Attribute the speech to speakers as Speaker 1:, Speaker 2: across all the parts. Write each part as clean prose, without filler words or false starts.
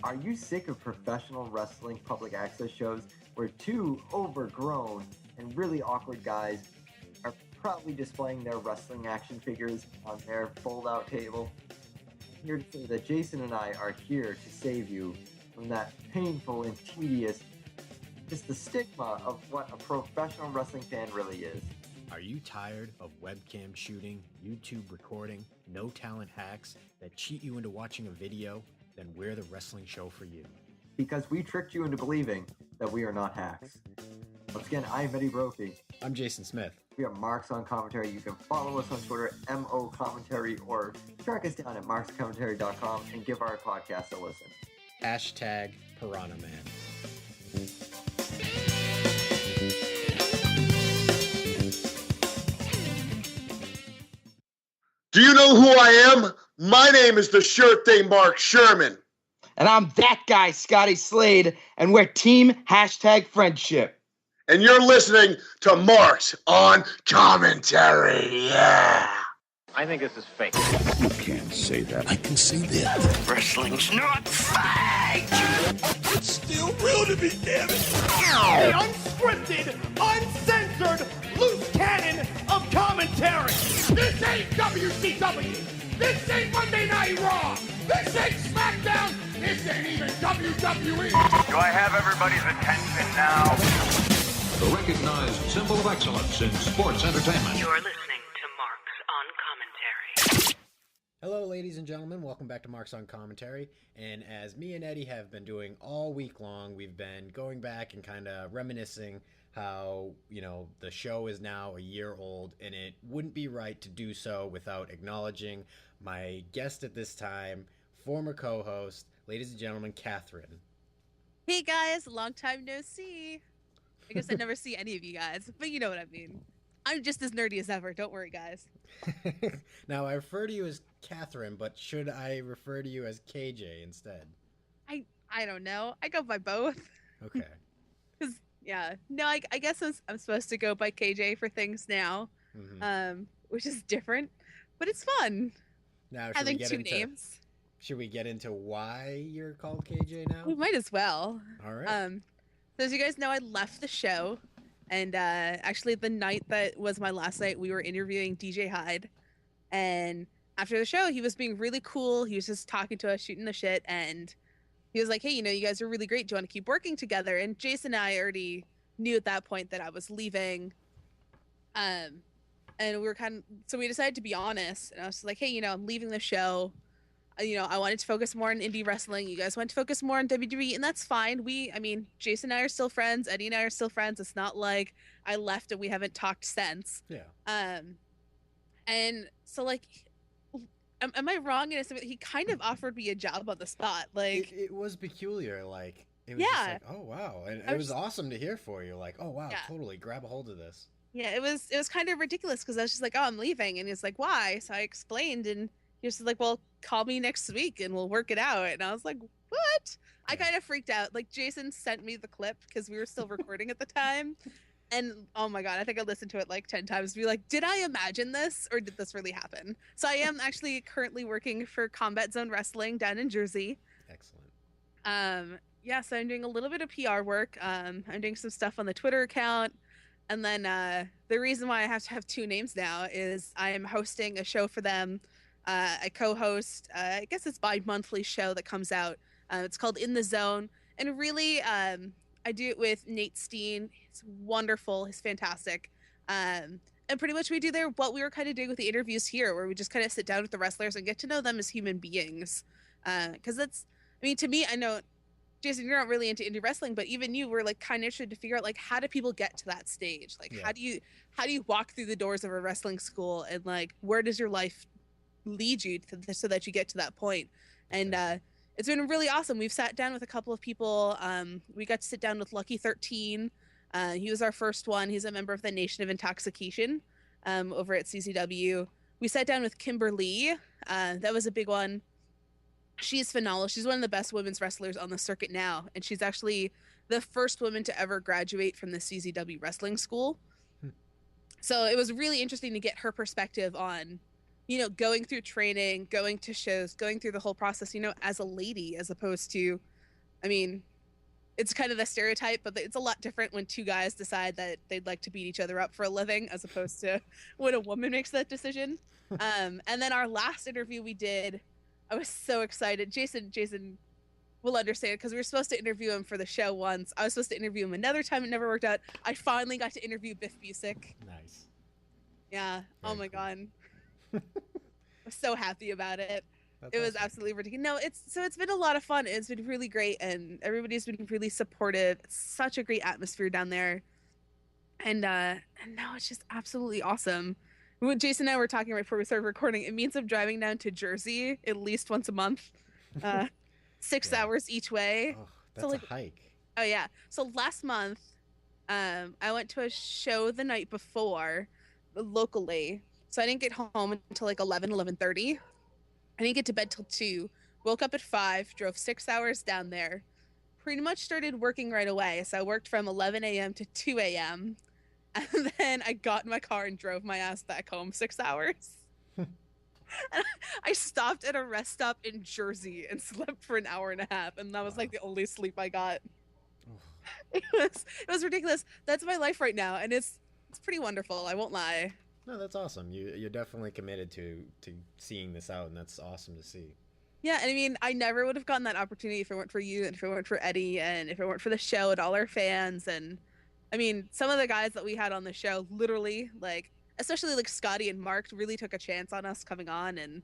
Speaker 1: Are you sick of professional wrestling public access shows where two overgrown and really awkward guys are proudly displaying their wrestling action figures on their fold-out table? I'm here to say that Jason and I are here to save you from that painful and tedious, just the stigma of what a professional wrestling fan really is.
Speaker 2: Are you tired of webcam shooting, YouTube recording, no talent hacks that cheat you into watching a video? Then we're the wrestling show for you.
Speaker 1: Because we tricked you into believing that we are not hacks. Once again, I'm Eddie Brophy.
Speaker 2: I'm Jason Smith.
Speaker 1: We are Marks on Commentary. You can follow us on Twitter, MO Commentary, or track us down at markscommentary.com and give our podcast a listen.
Speaker 2: Hashtag Piranha Man.
Speaker 3: Do you know who I am? My name is the sure thing Mark Sherman.
Speaker 4: And I'm that guy, Scotty Slade, and we're Team #Friendship.
Speaker 3: And you're listening to Marks on Commentary. Yeah.
Speaker 5: I think this is fake.
Speaker 6: You can't say that. I can say that.
Speaker 5: Wrestling's not fake!
Speaker 6: It's still real to me, damn it.
Speaker 7: The unscripted, uncensored, loose cannon of commentary. This ain't WCW. This ain't Monday Night Raw. This ain't SmackDown. This ain't even WWE.
Speaker 5: Do I have everybody's attention now?
Speaker 8: The recognized symbol of excellence in sports entertainment.
Speaker 9: You're listening to Marks on Commentary.
Speaker 2: Hello, ladies and gentlemen. Welcome back to Marks on Commentary. And as me and Eddie have been doing all week long, we've been going back and kind of reminiscing how, the show is now a year old, and it wouldn't be right to do so without acknowledging my guest at this time, former co-host, ladies and gentlemen, Kathryn.
Speaker 10: Hey guys, long time no see. I guess I never see any of you guys, but you know what I mean. I'm just as nerdy as ever. Don't worry, guys.
Speaker 2: Now, I refer to you as Kathryn, but should I refer to you as KJ instead?
Speaker 10: I don't know. I go by both.
Speaker 2: Okay.
Speaker 10: I guess I'm supposed to go by KJ for things now, which is different, but it's fun.
Speaker 2: Now,
Speaker 10: having two names.
Speaker 2: Should we get into why you're called KJ now?
Speaker 10: We might as well.
Speaker 2: All right.
Speaker 10: So as you guys know, I left the show, and actually the night that was my last night, we were interviewing DJ Hyde, and after the show, he was being really cool. He was just talking to us, shooting the shit, and he was like, hey, you guys are really great. Do you want to keep working together? And Jason and I already knew at that point that I was leaving. And we were so we decided to be honest. And I was like, hey, I'm leaving the show. I wanted to focus more on indie wrestling. You guys want to focus more on WWE, and that's fine. Jason and I are still friends. Eddie and I are still friends. It's not like I left and we haven't talked since.
Speaker 2: Yeah.
Speaker 10: And so am I wrong in assuming he kind of offered me a job on the spot?
Speaker 2: It was peculiar. It was just like, oh wow, and it was awesome to hear for you. Like, oh wow, totally, grab a hold of this.
Speaker 10: Yeah, it was kind of ridiculous because I was just like, oh, I'm leaving, and he's like, why? So I explained, and he was just like, well, call me next week and we'll work it out. And I was like, what? I kind of freaked out. Jason sent me the clip because we were still recording at the time. And oh my God, I think I listened to it 10 times to be like, did I imagine this or did this really happen? So I am actually currently working for Combat Zone Wrestling down in Jersey.
Speaker 2: Excellent.
Speaker 10: So I'm doing a little bit of PR work. I'm doing some stuff on the Twitter account. And then the reason why I have to have two names now is I am hosting a show for them. I co-host, I guess it's bi-monthly show that comes out. It's called In the Zone. And really, I do it with Nate Steen. He's wonderful. He's fantastic. And pretty much we do there what we were kind of doing with the interviews here, where we just kind of sit down with the wrestlers and get to know them as human beings. Because to me, I know, Jason, you're not really into indie wrestling, but even you were kind of interested to figure out how do people get to that stage? How do you walk through the doors of a wrestling school, and where does your life lead you so that you get to that point? And it's been really awesome. We've sat down with a couple of people. We got to sit down with Lucky 13. He was our first one. He's a member of the Nation of Intoxication over at CCW. We sat down with Kimberly. That was a big one. She's phenomenal. She's one of the best women's wrestlers on the circuit now, and she's actually the first woman to ever graduate from the CZW wrestling school. So it was really interesting to get her perspective on, going through training, going to shows, going through the whole process, as a lady, as opposed to I mean, it's kind of the stereotype, but it's a lot different when two guys decide that they'd like to beat each other up for a living, as opposed to when a woman makes that decision. And then our last interview we did, I was so excited. Jason will understand, because we were supposed to interview him for the show once. I was supposed to interview him another time. It never worked out. I finally got to interview Biff Busick.
Speaker 2: Nice.
Speaker 10: Yeah.
Speaker 2: Very
Speaker 10: oh my
Speaker 2: cool.
Speaker 10: God. I was so happy about it.
Speaker 2: That's
Speaker 10: It was
Speaker 2: awesome.
Speaker 10: absolutely ridiculous. No, it's been a lot of fun. It's been really great, and everybody's been really supportive. It's such a great atmosphere down there, and no, it's just absolutely awesome. When Jason and I were talking right before we started recording, it means I'm driving down to Jersey at least once a month, 6
Speaker 2: Yeah.
Speaker 10: hours each way.
Speaker 2: Oh, that's a hike.
Speaker 10: Oh yeah. So last month, I went to a show the night before, locally. So I didn't get home until like 11:30. I didn't get to bed till 2. Woke up at 5. Drove 6 hours down there. Pretty much started working right away. So I worked from 11 a.m. to 2 a.m. And then I got in my car and drove my ass back home 6 hours. And I stopped at a rest stop in Jersey and slept for an hour and a half, and that was like the only sleep I got. It was ridiculous. That's my life right now, and it's pretty wonderful. I won't lie.
Speaker 2: No, that's awesome. You're definitely committed to seeing this out, and that's awesome to see.
Speaker 10: Yeah, and I mean, I never would have gotten that opportunity if it weren't for you, and if it weren't for Eddie, and if it weren't for the show and all our fans. And I mean, some of the guys that we had on the show, literally, like, especially like Scotty and Mark, really took a chance on us coming on, and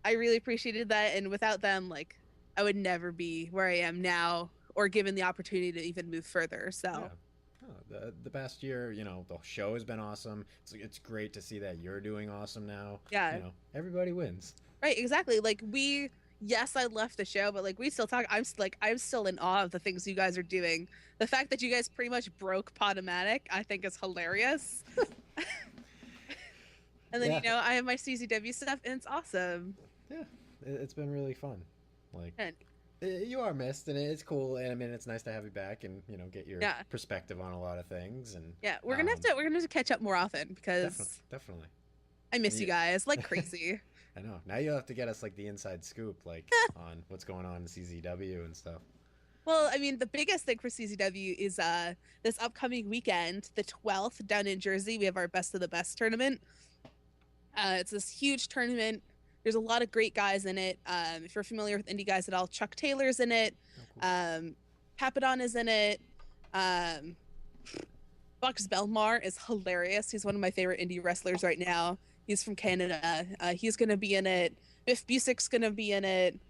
Speaker 10: I really appreciated that. And without them, like, I would never be where I am now, or given the opportunity to even move further. So.
Speaker 2: Yeah. Oh, the past year, you know, the show has been awesome. It's great to see that you're doing awesome now.
Speaker 10: Yeah.
Speaker 2: You know, everybody wins.
Speaker 10: Right, exactly. Like, yes, I left the show, but like we still talk. I'm still in awe of the things you guys are doing. The fact that you guys pretty much broke Podomatic, I think, is hilarious. And then,
Speaker 2: Yeah.
Speaker 10: you know, I have my CZW stuff, and it's awesome.
Speaker 2: Yeah, it's been really fun. Like,
Speaker 10: And
Speaker 2: you are missed, and it's cool. And I mean, it's nice to have you back and, you know, get your
Speaker 10: Yeah.
Speaker 2: perspective on a lot of things. And
Speaker 10: yeah, we're gonna have to catch up more often, because
Speaker 2: definitely.
Speaker 10: I miss you guys like crazy.
Speaker 2: I know. Now you'll have to get us like the inside scoop, like on what's going on in CZW and stuff.
Speaker 10: Well, I mean, the biggest thing for CZW is this upcoming weekend, the 12th, down in Jersey. We have our Best of the Best tournament. It's this huge tournament. There's a lot of great guys in it. If you're familiar with indie guys at all, Chuck Taylor's in it. Papadon is in it. Bucks Belmar is hilarious. He's one of my favorite indie wrestlers right now. He's from Canada. He's going to be in it. Biff Busick's going to be in it.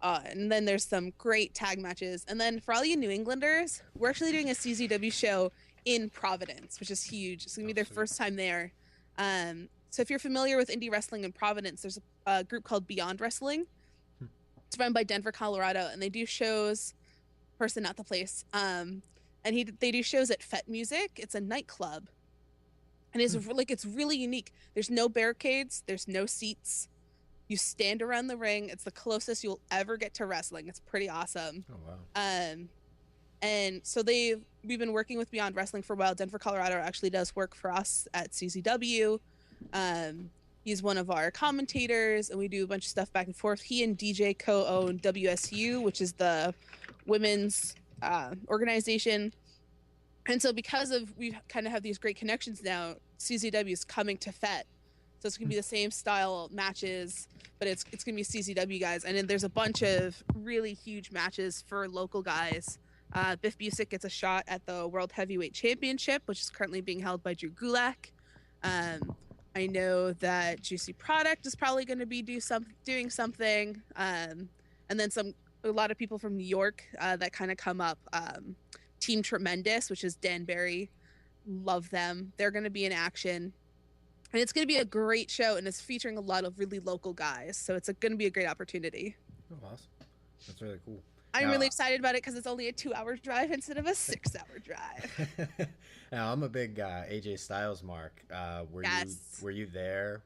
Speaker 10: And then there's some great tag matches. And then for all you New Englanders, we're actually doing a CZW show in Providence, which is huge. It's going to be their first time there. So if you're familiar with indie wrestling in Providence, there's a group called Beyond Wrestling. It's run by Denver, Colorado, and they do shows. Person, not the place. And they do shows at Fete Music. It's a nightclub, and it's really unique. There's no barricades. There's no seats. You stand around the ring. It's the closest you'll ever get to wrestling. It's pretty awesome.
Speaker 2: Oh wow.
Speaker 10: And so we've been working with Beyond Wrestling for a while. Denver, Colorado actually does work for us at CZW. He's one of our commentators, and we do a bunch of stuff back and forth. He and DJ co-own WSU, which is the women's organization. And so we kind of have these great connections now, CZW is coming to Fete. So it's going to be the same style matches, but it's going to be CZW guys. And then there's a bunch of really huge matches for local guys. Biff Busick gets a shot at the World Heavyweight Championship, which is currently being held by Drew Gulak. I know that Juicy Product is probably going to be doing something. And then a lot of people from New York that kind of come up. Team Tremendous, which is Dan Barry. Love them. They're going to be in action. And it's going to be a great show, and it's featuring a lot of really local guys. So it's going to be a great opportunity.
Speaker 2: Oh, awesome. That's really cool.
Speaker 10: I'm really excited about it because it's only a 2-hour drive instead of a 6-hour drive.
Speaker 2: Now, I'm a big AJ Styles mark. Were you there?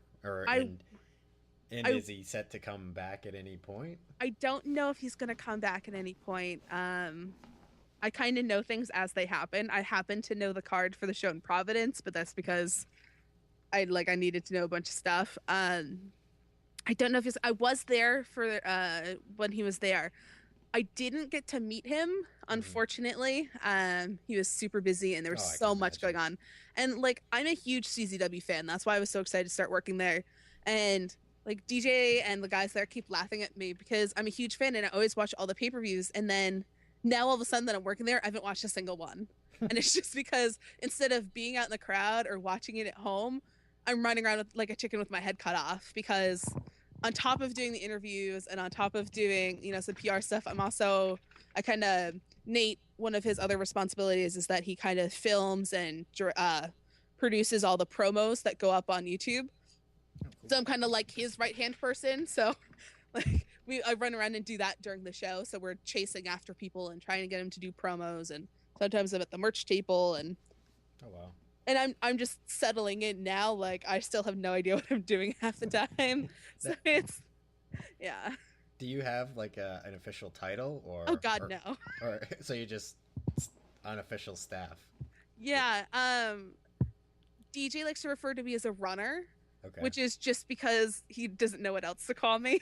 Speaker 2: Is he set to come back at any point?
Speaker 10: I don't know if he's going to come back at any point. I kind of know things as they happen. I happen to know the card for the show in Providence, but that's because I needed to know a bunch of stuff. I don't know if I was there for when he was there. I didn't get to meet him, unfortunately. He was super busy and there was so much going on. And like, I'm a huge CZW fan. That's why I was so excited to start working there. And like DJ and the guys there keep laughing at me because I'm a huge fan and I always watch all the pay-per-views. And then now all of a sudden that I'm working there, I haven't watched a single one. And it's just because instead of being out in the crowd or watching it at home, I'm running around like a chicken with my head cut off because on top of doing the interviews and on top of doing, some PR stuff, Nate, one of his other responsibilities is that he kind of films and produces all the promos that go up on YouTube. So I'm kind of like his right-hand person. So like I run around and do that during the show. So we're chasing after people and trying to get them to do promos. And sometimes I'm at the merch table and and I'm just settling in now. Like I still have no idea what I'm doing half the time. So it's, yeah.
Speaker 2: Do you have like an official title or?
Speaker 10: Oh God, no.
Speaker 2: Or so you just unofficial staff?
Speaker 10: Yeah. DJ likes to refer to me as a runner, which is just because he doesn't know what else to call me.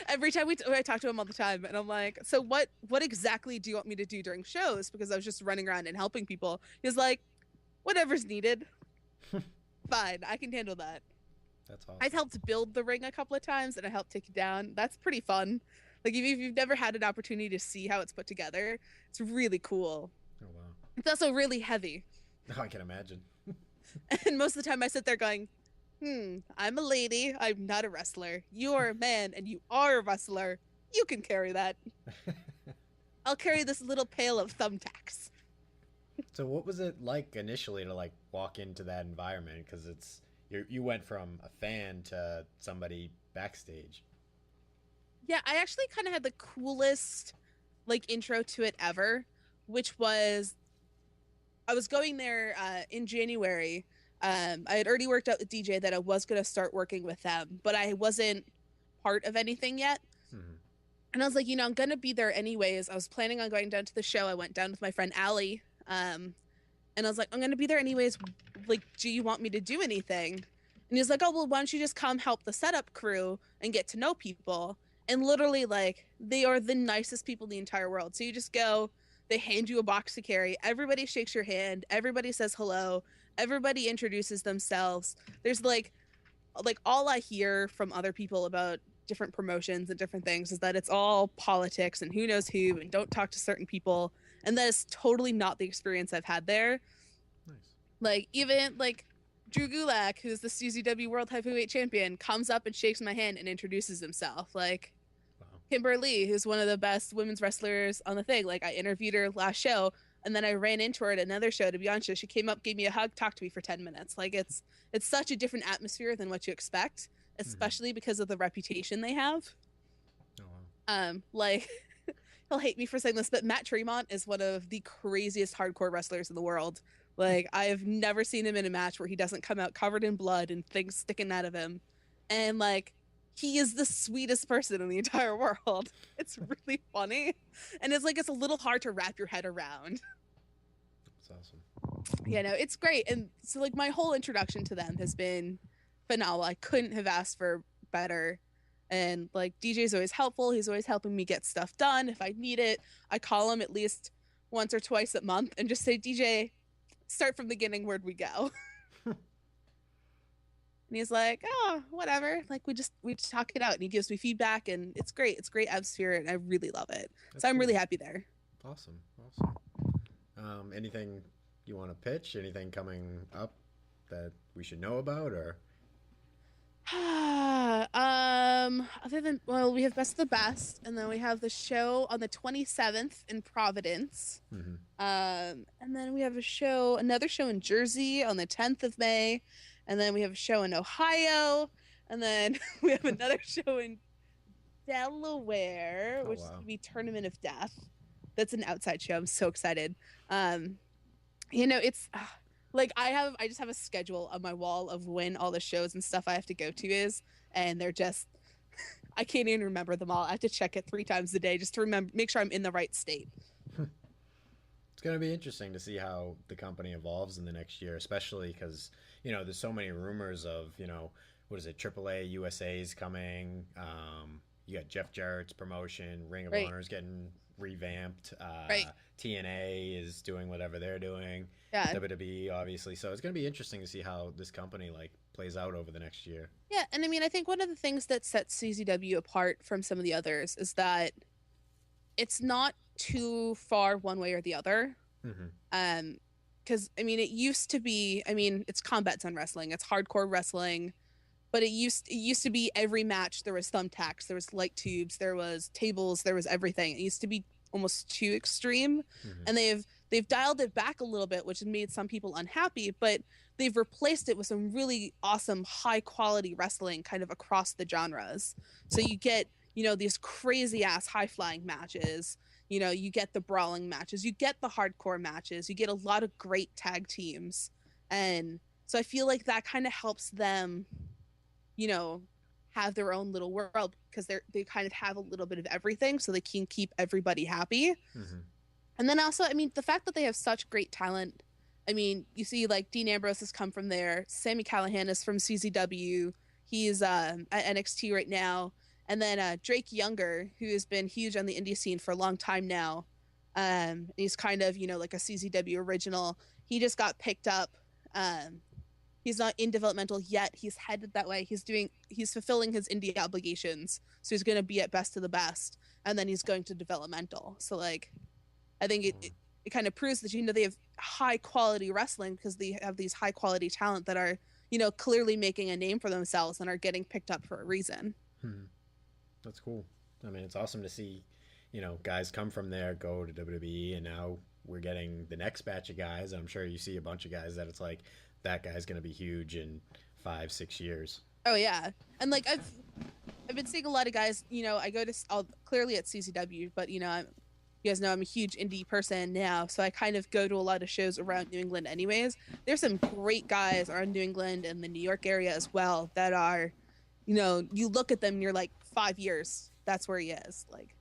Speaker 10: Every time I talk to him all the time, and I'm like, so what exactly do you want me to do during shows? Because I was just running around and helping people. He's like, whatever's needed. Fine, I can handle that.
Speaker 2: That's awesome.
Speaker 10: I've helped build the ring a couple of times, and I helped take it down. That's pretty fun. Like, if you've never had an opportunity to see how it's put together, it's really cool.
Speaker 2: Oh, wow.
Speaker 10: It's also really heavy.
Speaker 2: Oh, I can imagine.
Speaker 10: And most of the time I sit there going, I'm a lady. I'm not a wrestler. You're a man, and you are a wrestler. You can carry that. I'll carry this little pail of thumbtacks.
Speaker 2: So what was it like initially to like walk into that environment? Because you went from a fan to somebody backstage.
Speaker 10: Yeah, I actually kind of had the coolest like intro to it ever, which was I was going there in January. I had already worked out with DJ that I was going to start working with them, but I wasn't part of anything yet. And I was like, I'm going to be there anyways. I was planning on going down to the show. I went down with my friend Allie. And I was like, I'm going to be there anyways. Like, do you want me to do anything? And he was like, oh, well, why don't you just come help the setup crew and get to know people? And literally, like, they are the nicest people in the entire world. So you just go, they hand you a box to carry. Everybody shakes your hand. Everybody says hello. Everybody introduces themselves. There's like all I hear from other people about different promotions and different things is that it's all politics and who knows who and don't talk to certain people. And that is totally not the experience I've had there.
Speaker 2: Nice.
Speaker 10: Like, even like Drew Gulak, who's the CZW World Heavyweight Champion, comes up and shakes my hand and introduces himself. Like, Kimberly, who's one of the best women's wrestlers on the thing. Like, I interviewed her last show, and then I ran into her at another show to be honest. She came up, gave me a hug, talked to me for 10 minutes. Like, it's such a different atmosphere than what you expect, especially because of the reputation they have.
Speaker 2: Oh, wow.
Speaker 10: Like, he'll hate me for saying this, but Matt Tremont is one of the craziest hardcore wrestlers in the world. Like, I have never seen him in a match where he doesn't come out covered in blood and things sticking out of him. And, like, he is the sweetest person in the entire world. It's really funny. And it's like, it's a little hard to wrap your head around.
Speaker 2: That's awesome.
Speaker 10: Yeah, no, it's great. And so, like, my whole introduction to them has been phenomenal. I couldn't have asked for better. And, like, DJ's always helpful. He's always helping me get stuff done if I need it. I call him at least once or twice a month and just say, DJ, start from the beginning. Where'd we go? And he's like, oh, whatever. Like, we just talk it out, and he gives me feedback, and it's great. It's great atmosphere, and I really love it.
Speaker 2: That's
Speaker 10: so I'm
Speaker 2: cool.
Speaker 10: really happy there.
Speaker 2: Awesome. Anything you want to pitch? Anything coming up that we should know about, or?
Speaker 10: Other than, well, we have Best of the Best, and then we have the show on the 27th in Providence. And then we have another show in Jersey on the 10th of May. And then we have a show in Ohio. And then we have another show in Delaware, which is going to be Tournament of Death. That's an outside show. I'm so excited. It's like I just have a schedule on my wall of when all the shows and stuff I have to go to is. And they're just, I can't even remember them all. I have to check it 3 times a day just to make sure I'm in the right state.
Speaker 2: It's going to be interesting to see how the company evolves in the next year, especially because, there's so many rumors of, what is it, AAA USA's coming, you got Jeff Jarrett's promotion, Ring of
Speaker 10: Right.
Speaker 2: Honor is getting revamped.
Speaker 10: Right.
Speaker 2: TNA is doing whatever they're doing.
Speaker 10: Yeah.
Speaker 2: WWE, obviously. So it's going to be interesting to see how this company like plays out over the next year.
Speaker 10: Yeah, and I mean, I think one of the things that sets CZW apart from some of the others is that it's not too far one way or the other. Because I mean, it used to be. I mean, it's combat zone wrestling. It's hardcore wrestling, but it used to be every match there was thumbtacks, there was light tubes, there was tables, there was everything. It used to be almost too extreme, and they've dialed it back a little bit, which has made some people unhappy. But they've replaced it with some really awesome, high quality wrestling, kind of across the genres. So you get these crazy ass high flying matches. You get the brawling matches, you get the hardcore matches, you get a lot of great tag teams. And so I feel like that kind of helps them, have their own little world, because they kind of have a little bit of everything, so they can keep everybody happy. And then also, I mean, the fact that they have such great talent. I mean, you see like Dean Ambrose has come from there. Sami Callihan is from CZW. He's at NXT right now. And then Drake Younger, who has been huge on the indie scene for a long time now. He's kind of, like a CZW original. He just got picked up. He's not in developmental yet. He's headed that way. He's fulfilling his indie obligations. So he's going to be at Best of the Best. And then he's going to developmental. So like, I think it kind of proves that, they have high quality wrestling, because they have these high quality talent that are, clearly making a name for themselves and are getting picked up for a reason.
Speaker 2: That's cool. I mean, it's awesome to see, guys come from there, go to WWE, and now we're getting the next batch of guys. I'm sure you see a bunch of guys that it's like, that guy's going to be huge in 5-6 years.
Speaker 10: Oh yeah. And like, I've been seeing a lot of guys, I go to, clearly at CZW, but you guys know I'm a huge indie person now, so I kind of go to a lot of shows around New England anyways. There's some great guys around New England and the New York area as well that are, you look at them and you're like, 5 years, that's where he is. Like,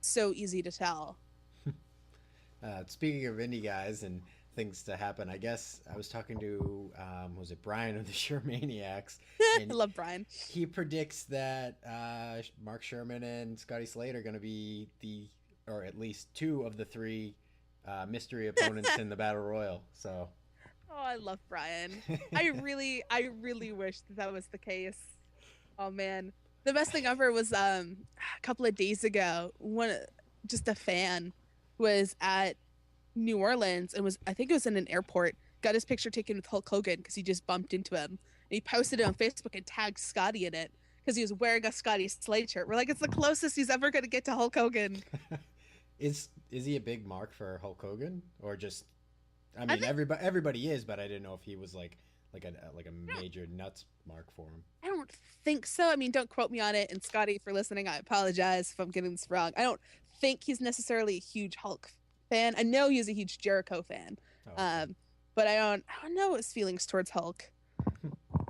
Speaker 10: so easy to tell.
Speaker 2: Speaking of indie guys and things to happen, I guess I was talking to, was it Brian of the Shermaniacs?
Speaker 10: I love Brian.
Speaker 2: He predicts that Mark Sherman and Scotty Slade are going to be or at least 2 of the 3 mystery opponents in the Battle Royal. So.
Speaker 10: Oh, I love Brian. I really wish that was the case. Oh man. The best thing ever was a couple of days ago, just a fan was at New Orleans and I think it was in an airport, got his picture taken with Hulk Hogan because he just bumped into him. And he posted it on Facebook and tagged Scotty in it because he was wearing a Scotty Slade shirt. We're like, it's the closest he's ever going to get to Hulk Hogan.
Speaker 2: Is he a big mark for Hulk Hogan, or just? I mean, everybody is, but I didn't know if he was like a major nuts mark for him.
Speaker 10: I don't think so. I mean, don't quote me on it. And Scotty, for listening, I apologize if I'm getting this wrong. I don't think he's necessarily a huge Hulk fan. I know he's a huge Jericho fan, but I don't know his feelings towards Hulk.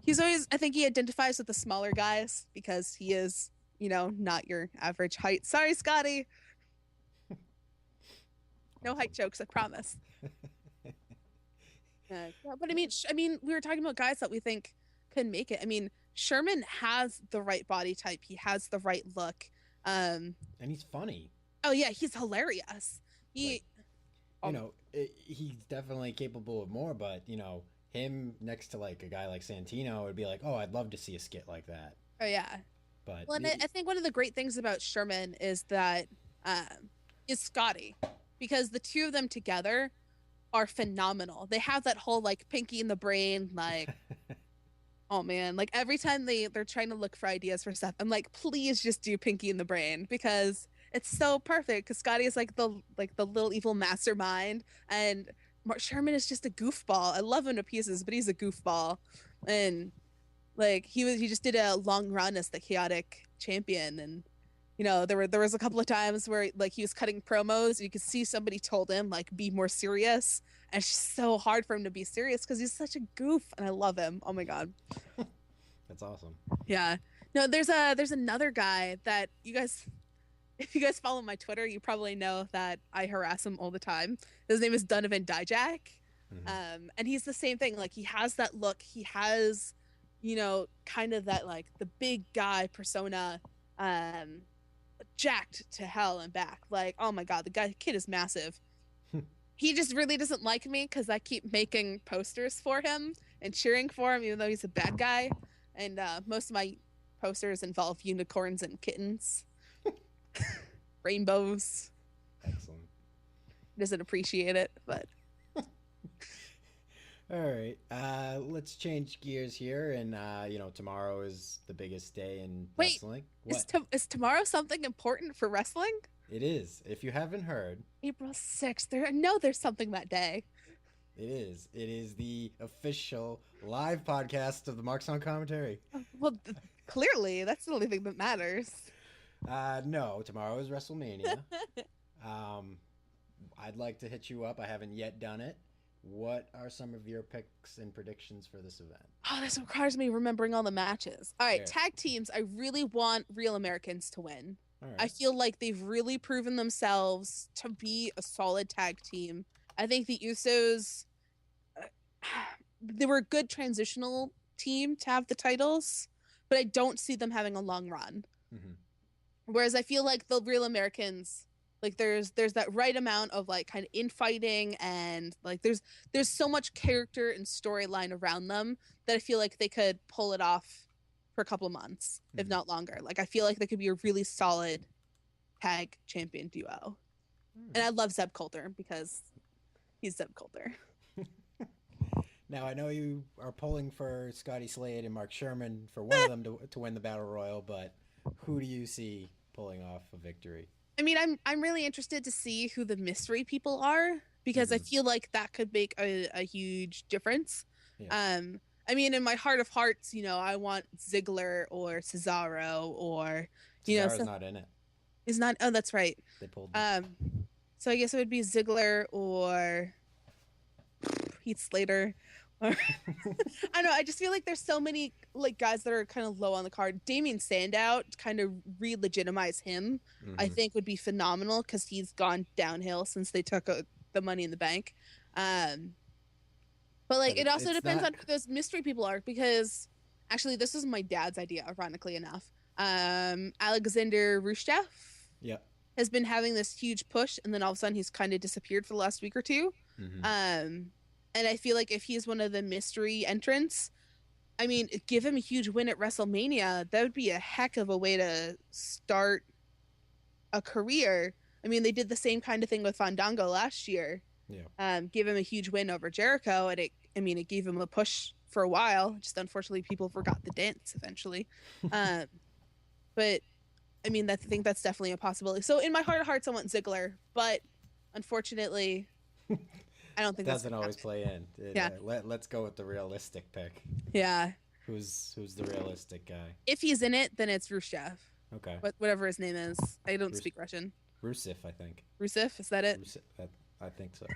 Speaker 10: I think he identifies with the smaller guys because he is, not your average height. Sorry, Scotty. No height jokes, I promise. But I mean, we were talking about guys that we think can make it. I mean, Sherman has the right body type. He has the right look.
Speaker 2: And he's funny.
Speaker 10: Oh yeah, he's hilarious.
Speaker 2: He's definitely capable of more, but him next to like a guy like Santino would be like, oh, I'd love to see a skit like that.
Speaker 10: Oh yeah.
Speaker 2: But
Speaker 10: and I think one of the great things about Sherman is that is Scotty, because the two of them together are phenomenal. They have that whole like pinky in the brain, like oh man, like every time they're trying to look for ideas for stuff, I'm like, please just do pinky in the brain, because it's so perfect. Because Scotty is like the little evil mastermind, and Mark Sherman is just a goofball. I love him to pieces, but he's a goofball. And like he just did a long run as the chaotic champion, and there was a couple of times where like he was cutting promos. You could see somebody told him like, be more serious. And it's just so hard for him to be serious because he's such a goof, and I love him. Oh my God.
Speaker 2: That's awesome.
Speaker 10: Yeah. No, there's another guy that if you guys follow my Twitter, you probably know that I harass him all the time. His name is Donovan Dijak. Mm-hmm. And he's the same thing. Like, he has that look. He has, kind of that like the big guy persona. jacked to hell and back. Like, oh my god, kid is massive. He just really doesn't like me because I keep making posters for him and cheering for him, even though he's a bad guy. And most of my posters involve unicorns and kittens, rainbows.
Speaker 2: Excellent.
Speaker 10: He doesn't appreciate it, but.
Speaker 2: All right, let's change gears here, and tomorrow is the biggest day in wrestling.
Speaker 10: Is tomorrow something important for wrestling?
Speaker 2: It is. If you haven't heard,
Speaker 10: April 6th. There's something that day.
Speaker 2: It is. It is the official live podcast of the Marks on Commentary.
Speaker 10: Well, clearly, that's the only thing that matters.
Speaker 2: No, tomorrow is WrestleMania. I'd like to hit you up. I haven't yet done it. What are some of your picks and predictions for this event?
Speaker 10: Oh, this requires me remembering all the matches. All right,
Speaker 2: Yeah.
Speaker 10: Tag teams. I really want Real Americans to win.
Speaker 2: All right.
Speaker 10: I feel like they've really proven themselves to be a solid tag team. I think the Usos, they were a good transitional team to have the titles, but I don't see them having a long run.
Speaker 2: Mm-hmm.
Speaker 10: Whereas I feel like the Real Americans, like there's that right amount of like kind of infighting, and like there's so much character and storyline around them that I feel like they could pull it off for a couple of months, if not longer. Like I feel like they could be a really solid tag champion duo. And I love Zeb Coulter because he's Zeb Coulter.
Speaker 2: Now, I know you are pulling for Scotty Slade and Mark Sherman for one of them to win the Battle Royal, but who do you see pulling off a victory?
Speaker 10: I mean, I'm really interested to see who the mystery people are, because I feel like that could make a huge difference.
Speaker 2: Yeah.
Speaker 10: I mean, in my heart of hearts, I want Ziggler or Cesaro or
Speaker 2: Cesaro's not in it.
Speaker 10: Is not. Oh, that's right.
Speaker 2: They pulled him.
Speaker 10: So I guess it would be Ziggler or Heath Slater. Or I don't know. I just feel like there's so many like guys that are kind of low on the card. Damien Sandow, kind of re-legitimize him, I think would be phenomenal because he's gone downhill since they took the Money in the Bank. But like it also depends on who those mystery people are, because actually this is my dad's idea, ironically enough. Alexander Rushdev has been having this huge push, and then all of a sudden he's kind of disappeared for the last week or two. And I feel like if he's one of the mystery entrants, I mean, give him a huge win at WrestleMania. That would be a heck of a way to start a career. I mean, they did the same kind of thing with Fandango last year. Yeah. Give him a huge win over Jericho, and it gave him a push for a while. Just unfortunately, people forgot the dance eventually. But I mean, I think that's definitely a possibility. So in my heart of hearts, I want Ziggler, but unfortunately, I don't think
Speaker 2: that doesn't always play in.
Speaker 10: Yeah.
Speaker 2: Let's go with the realistic pick.
Speaker 10: Yeah.
Speaker 2: Who's the realistic guy?
Speaker 10: If he's in it, then it's Rushdev.
Speaker 2: Okay.
Speaker 10: Whatever his name is. I don't speak Russian.
Speaker 2: Rusev, I think.
Speaker 10: Rusev, is that it?
Speaker 2: I think so.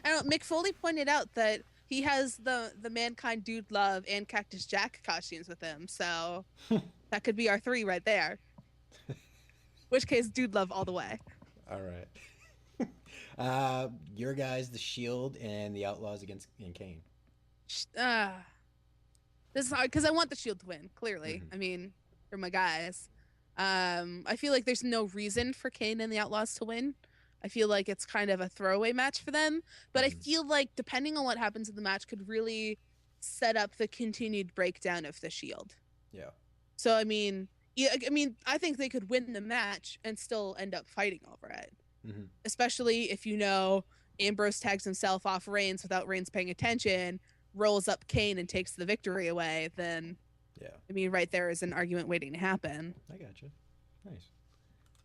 Speaker 10: I don't. Mick Foley pointed out that he has the Mankind Dude Love and Cactus Jack costumes with him, so that could be our three right there. Which case, Dude Love all the way.
Speaker 2: All right. Your guys, the Shield and the Outlaws against Kane.
Speaker 10: This is hard because I want the Shield to win. Clearly, I mean, they're my guys. I feel like there's no reason for Kane and the Outlaws to win. I feel like it's kind of a throwaway match for them. But I feel like depending on what happens in the match could really set up the continued breakdown of the Shield.
Speaker 2: Yeah.
Speaker 10: So I mean, I think they could win the match and still end up fighting over it. Especially if Ambrose tags himself off Reigns without Reigns paying attention, rolls up Kane and takes the victory away, then I mean, right there is an argument waiting to happen.
Speaker 2: I gotcha. Nice.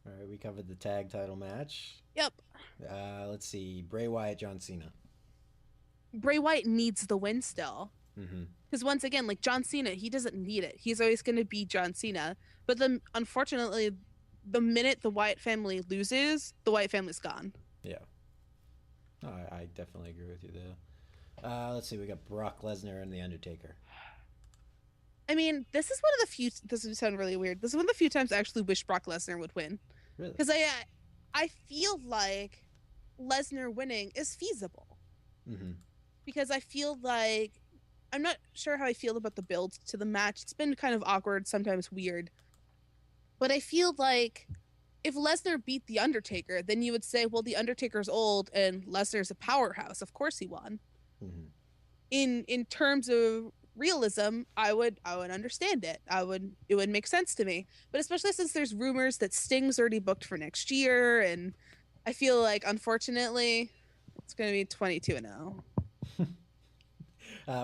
Speaker 2: All right, we covered the tag title match.
Speaker 10: Yep.
Speaker 2: Let's see. Bray Wyatt, John Cena.
Speaker 10: Bray Wyatt needs the win still. Because once again, like John Cena, he doesn't need it. He's always going to be John Cena. But then, unfortunately, the minute the Wyatt family loses, the Wyatt family's gone. Yeah.
Speaker 2: No, I definitely agree with you there. Let's see. We got Brock Lesnar and The Undertaker.
Speaker 10: I mean, this is one of the few. This would sound really weird. This is one of the few times I actually wish Brock Lesnar would win.
Speaker 2: Really?
Speaker 10: Because I feel like Lesnar winning is feasible. Because I feel like I'm not sure how I feel about the build to the match. It's been kind of awkward, sometimes weird. But I feel like if Lesnar beat The Undertaker, then you would say, well, The Undertaker's old and Lesnar's a powerhouse. Of course he won.
Speaker 2: Mm-hmm.
Speaker 10: In terms of realism, I would understand it. It would make sense to me. But especially since there's rumors that Sting's already booked for next year, and I feel like unfortunately it's going to be 22-0.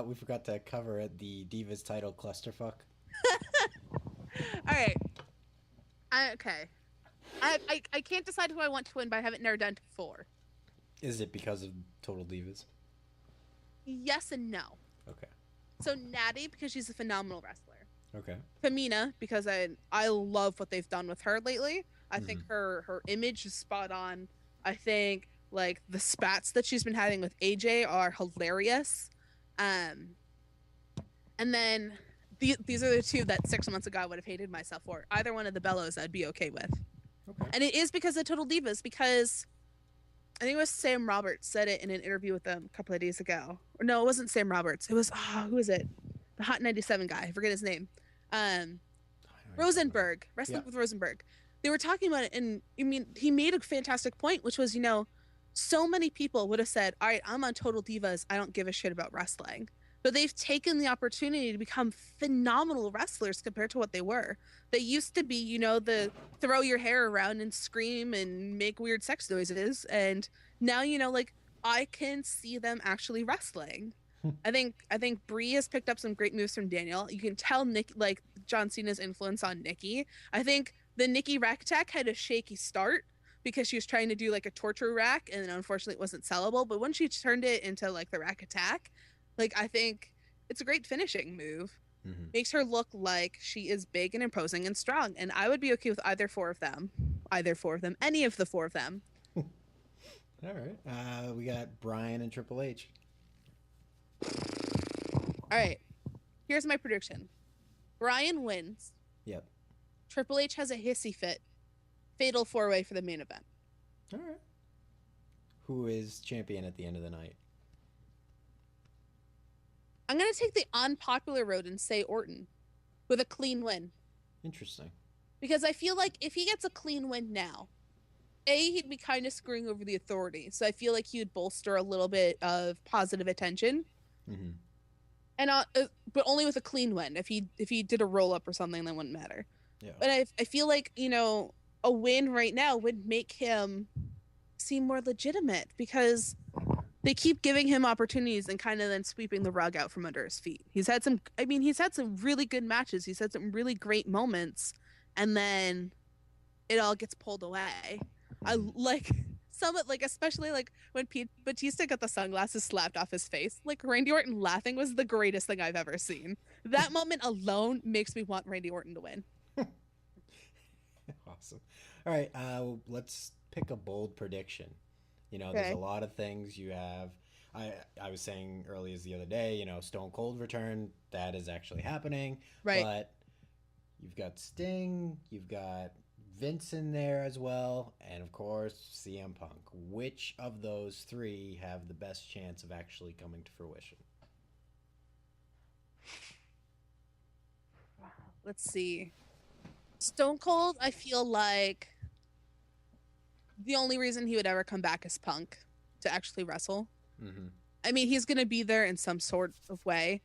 Speaker 2: We forgot to cover it, the Divas title clusterfuck.
Speaker 10: All right. Okay. I can't decide who I want to win, but I haven't narrowed down to 4.
Speaker 2: Is it because of Total Divas?
Speaker 10: Yes and no.
Speaker 2: Okay.
Speaker 10: So Natty, because she's a phenomenal wrestler.
Speaker 2: Okay.
Speaker 10: Tamina, because I love what they've done with her lately. I think her image is spot on. I think like the spats that she's been having with AJ are hilarious. And then these are the 2 that 6 months ago I would have hated myself for. Either one of the Bellows I'd be okay with.
Speaker 2: Okay.
Speaker 10: And it is because of Total Divas, because I think it was Sam Roberts said it in an interview with them a couple of days ago. Or no, it wasn't Sam Roberts. It was, who is it? The Hot 97 guy. I forget his name. Rosenberg. Wrestling with Rosenberg. They were talking about it, and I mean, he made a fantastic point, which was, so many people would have said, all right, I'm on Total Divas. I don't give a shit about wrestling. But they've taken the opportunity to become phenomenal wrestlers compared to what they were. They used to be, the throw your hair around and scream and make weird sex noises. And now, I can see them actually wrestling. I think Brie has picked up some great moves from Daniel. You can tell John Cena's influence on Nikki. I think the Nikki rack attack had a shaky start because she was trying to do like a torture rack, and then unfortunately it wasn't sellable. But when she turned it into like the rack attack, I think it's a great finishing move. Mm-hmm. Makes her look like she is big and imposing and strong. And I would be okay with either 4 of them. Any of the 4 of them.
Speaker 2: All right. We got Brian and Triple H.
Speaker 10: All right. Here's my prediction. Brian wins.
Speaker 2: Yep.
Speaker 10: Triple H has a hissy fit. Fatal 4-way for the main event.
Speaker 2: All right. Who is champion at the end of the night?
Speaker 10: I'm going to take the unpopular road and say Orton with a clean win.
Speaker 2: Interesting.
Speaker 10: Because I feel like if he gets a clean win now, he'd be kind of screwing over the Authority. So I feel like he would bolster a little bit of positive attention.
Speaker 2: Mm-hmm.
Speaker 10: And but only with a clean win. If he did a roll up or something, that wouldn't matter.
Speaker 2: Yeah.
Speaker 10: But I feel like, a win right now would make him seem more legitimate, because they keep giving him opportunities and kind of then sweeping the rug out from under his feet. He's had some really good matches. He's had some really great moments, and then it all gets pulled away. I like especially like when Batista got the sunglasses slapped off his face. Like, Randy Orton laughing was the greatest thing I've ever seen. That moment alone makes me want Randy Orton to win.
Speaker 2: Awesome. All right, let's pick a bold prediction. There's a lot of things you have. I was saying earlier the other day, Stone Cold return, that is actually happening.
Speaker 10: Right.
Speaker 2: But you've got Sting, you've got Vince in there as well, and of course CM Punk. Which of those 3 have the best chance of actually coming to fruition?
Speaker 10: Let's see. Stone Cold, I feel like the only reason he would ever come back is Punk to actually wrestle.
Speaker 2: Mm-hmm.
Speaker 10: I mean, he's going to be there in some sort of way.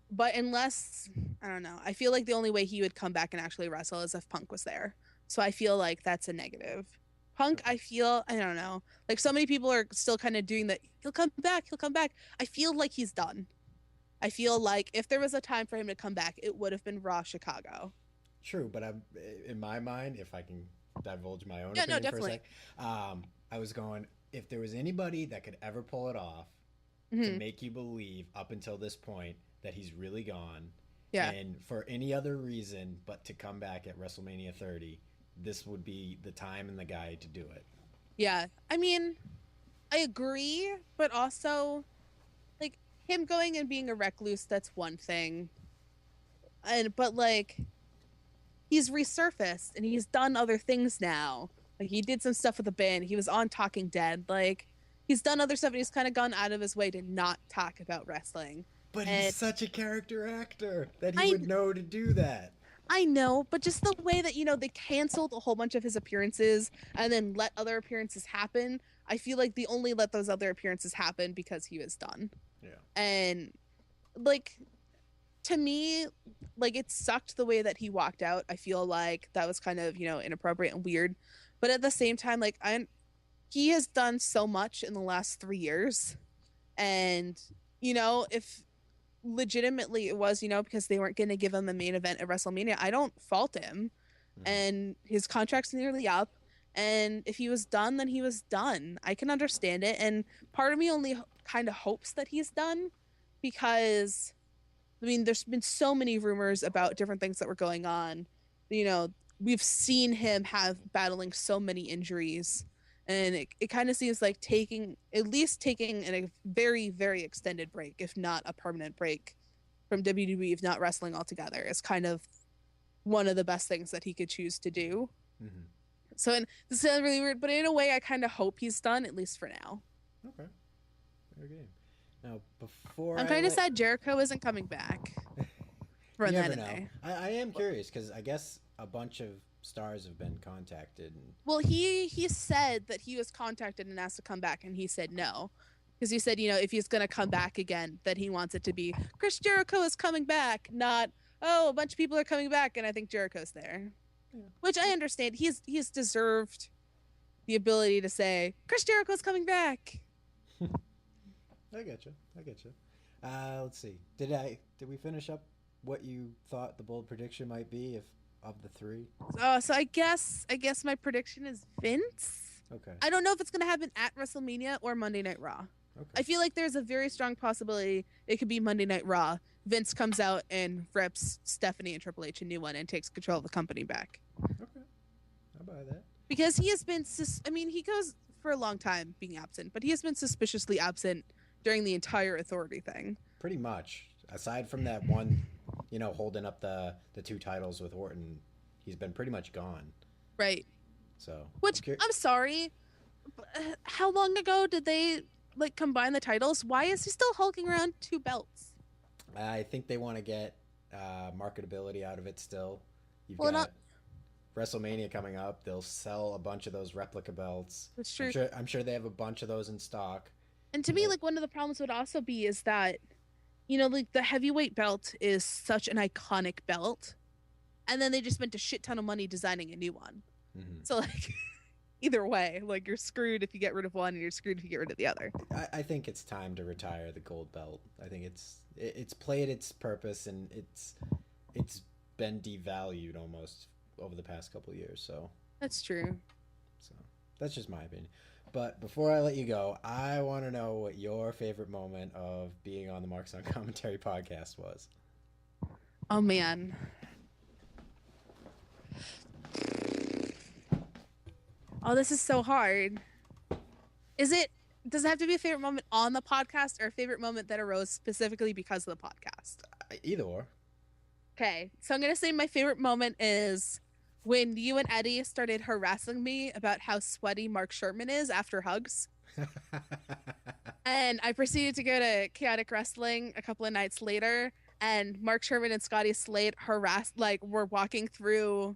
Speaker 10: But unless, I don't know, I feel like the only way he would come back and actually wrestle is if Punk was there. So I feel like that's a negative. Punk, I don't know. Like, so many people are still kind of doing that. He'll come back. I feel like he's done. I feel like if there was a time for him to come back, it would have been Raw Chicago.
Speaker 2: True, but in my mind, if I can divulge my own opinion for a sec, I was going, if there was anybody that could ever pull it off to make you believe up until this point that he's really gone, and for any other reason but to come back at WrestleMania 30, this would be the time and the guy to do it.
Speaker 10: Yeah, I mean, I agree, but also, like, him going and being a recluse, that's one thing. But like, he's resurfaced and he's done other things now. Like, he did some stuff with the band. He was on Talking Dead. Like, he's done other stuff, and he's kind of gone out of his way to not talk about wrestling.
Speaker 2: But he's such a character actor that he would know to do that.
Speaker 10: I know, but just the way that, they canceled a whole bunch of his appearances and then let other appearances happen. I feel like they only let those other appearances happen because he was done.
Speaker 2: Yeah.
Speaker 10: And, to me, it sucked the way that he walked out. I feel like that was kind of, inappropriate and weird. But at the same time, he has done so much in the last 3 years. And, if legitimately it was, because they weren't going to give him a main event at WrestleMania, I don't fault him. And his contract's nearly up. And if he was done, then he was done. I can understand it. And part of me only kind of hopes that he's done because, there's been so many rumors about different things that were going on. We've seen him battling so many injuries. And it kind of seems like taking a very, very extended break, if not a permanent break from WWE, if not wrestling altogether, is kind of one of the best things that he could choose to do.
Speaker 2: Mm-hmm.
Speaker 10: So, and this sounds really weird, but in a way, I kind of hope he's done, at least for now.
Speaker 2: Okay. Fair game. Now, before
Speaker 10: I'm kind of sad Jericho isn't coming back.
Speaker 2: For that in there. I am curious because I guess a bunch of stars have been contacted.
Speaker 10: Well, he said that he was contacted and asked to come back, and he said no. Because he said, if he's going to come back again, that he wants it to be Chris Jericho is coming back, not, a bunch of people are coming back, and I think Jericho's there. Yeah. Which I understand. He's deserved the ability to say, Chris Jericho's coming back.
Speaker 2: I get you. Let's see. Did we finish up what you thought the bold prediction might be of the three?
Speaker 10: So I guess my prediction is Vince.
Speaker 2: Okay.
Speaker 10: I don't know if it's going to happen at WrestleMania or Monday Night Raw. Okay. I feel like there's a very strong possibility it could be Monday Night Raw. Vince comes out and rips Stephanie and Triple H a new one and takes control of the company back.
Speaker 2: Okay. I'll buy that.
Speaker 10: Because he has been, he goes for a long time being absent, but he has been suspiciously absent during the entire Authority thing.
Speaker 2: Pretty much. Aside from that one, holding up the two titles with Orton, he's been pretty much gone.
Speaker 10: Right.
Speaker 2: So.
Speaker 10: Which, I'm sorry, how long ago did they, combine the titles? Why is he still hulking around 2 belts?
Speaker 2: I think they want to get marketability out of it still. You've got WrestleMania coming up. They'll sell a bunch of those replica belts.
Speaker 10: That's true.
Speaker 2: I'm sure they have a bunch of those in stock.
Speaker 10: And to me, one of the problems would also be is that, the heavyweight belt is such an iconic belt. And then they just spent a shit ton of money designing a new one. Mm-hmm. So, either way, you're screwed if you get rid of one and you're screwed if you get rid of the other.
Speaker 2: I think it's time to retire the gold belt. I think it's played its purpose and it's been devalued almost over the past couple of years. So
Speaker 10: that's true.
Speaker 2: So that's just my opinion. But before I let you go, I want to know what your favorite moment of being on the Marks on Commentary podcast was.
Speaker 10: Oh man. Oh, this is so hard. Does it have to be a favorite moment on the podcast or a favorite moment that arose specifically because of the podcast?
Speaker 2: Either or.
Speaker 10: Okay, so I'm going to say my favorite moment is when you and Eddie started harassing me about how sweaty Mark Sherman is after hugs. And I proceeded to go to Chaotic Wrestling a couple of nights later, and Mark Sherman and Scotty Slade were walking through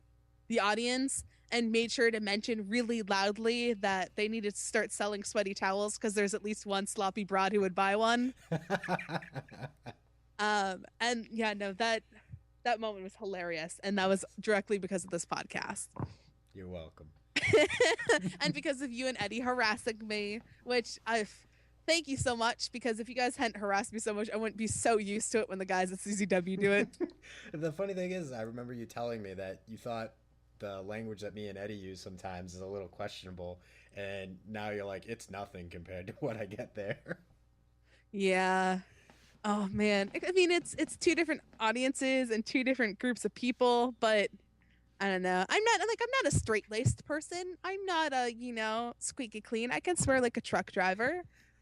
Speaker 10: the audience and made sure to mention really loudly that they needed to start selling sweaty towels because there's at least one sloppy broad who would buy one. And yeah, no, that moment was hilarious, and that was directly because of this podcast.
Speaker 2: You're welcome.
Speaker 10: And because of you and Eddie harassing me, which thank you so much, because if you guys hadn't harassed me so much, I wouldn't be so used to it when the guys at CZW do it.
Speaker 2: The funny thing is, I remember you telling me that you thought the language that me and Eddie use sometimes is a little questionable, and now you're like, it's nothing compared to what I get there.
Speaker 10: Yeah. Oh man. I mean, it's two different audiences and two different groups of people, but I don't know. I'm not a straight-laced person. I'm not a, squeaky clean. I can swear like a truck driver.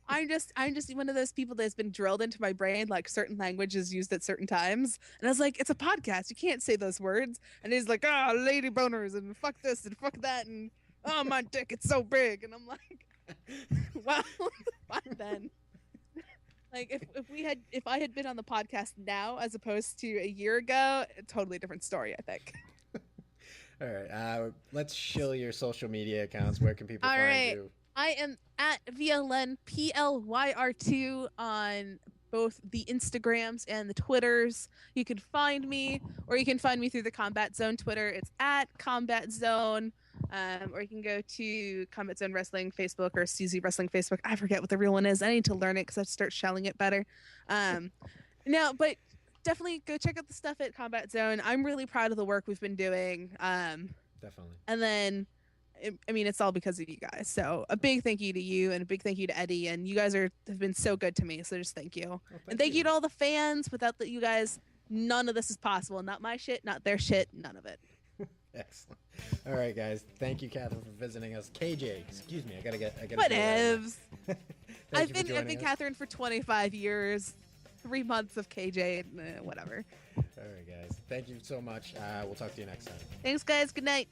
Speaker 10: I'm just one of those people that's been drilled into my brain, like certain language is used at certain times. And I was like, it's a podcast. You can't say those words. And he's like, lady boners and fuck this and fuck that. And oh, my dick, it's so big. And I'm like, well, fine then. Like if I had been on the podcast now as opposed to a year ago, a totally different story, I think.
Speaker 2: All right. Let's shill your social media accounts. Where can people
Speaker 10: All
Speaker 2: find
Speaker 10: right.
Speaker 2: you?
Speaker 10: I am at VLNPLYR2 on both the Instagrams and the Twitters. You can find me, or you can find me through the Combat Zone Twitter. It's at Combat Zone. Or you can go to Combat Zone Wrestling Facebook or CZ Wrestling Facebook. I forget what the real one is. I need to learn it because I have to start shelling it better. No, but definitely go check out the stuff at Combat Zone. I'm really proud of the work we've been doing.
Speaker 2: Definitely.
Speaker 10: And then, I mean, it's all because of you guys. So a big thank you to you and a big thank you to Eddie. And you guys have been so good to me. So just thank you. And thank you to all the fans. Without you guys, none of this is possible. Not my shit, not their shit, none of it.
Speaker 2: Excellent. All right, guys. Thank you, Kathryn, for visiting us. KJ, excuse me. I gotta.
Speaker 10: Whatevs. I've been
Speaker 2: us.
Speaker 10: Kathryn for 25 years. 3 months of KJ, whatever.
Speaker 2: All right, guys. Thank you so much. We'll talk to you next time.
Speaker 10: Thanks, guys. Good night.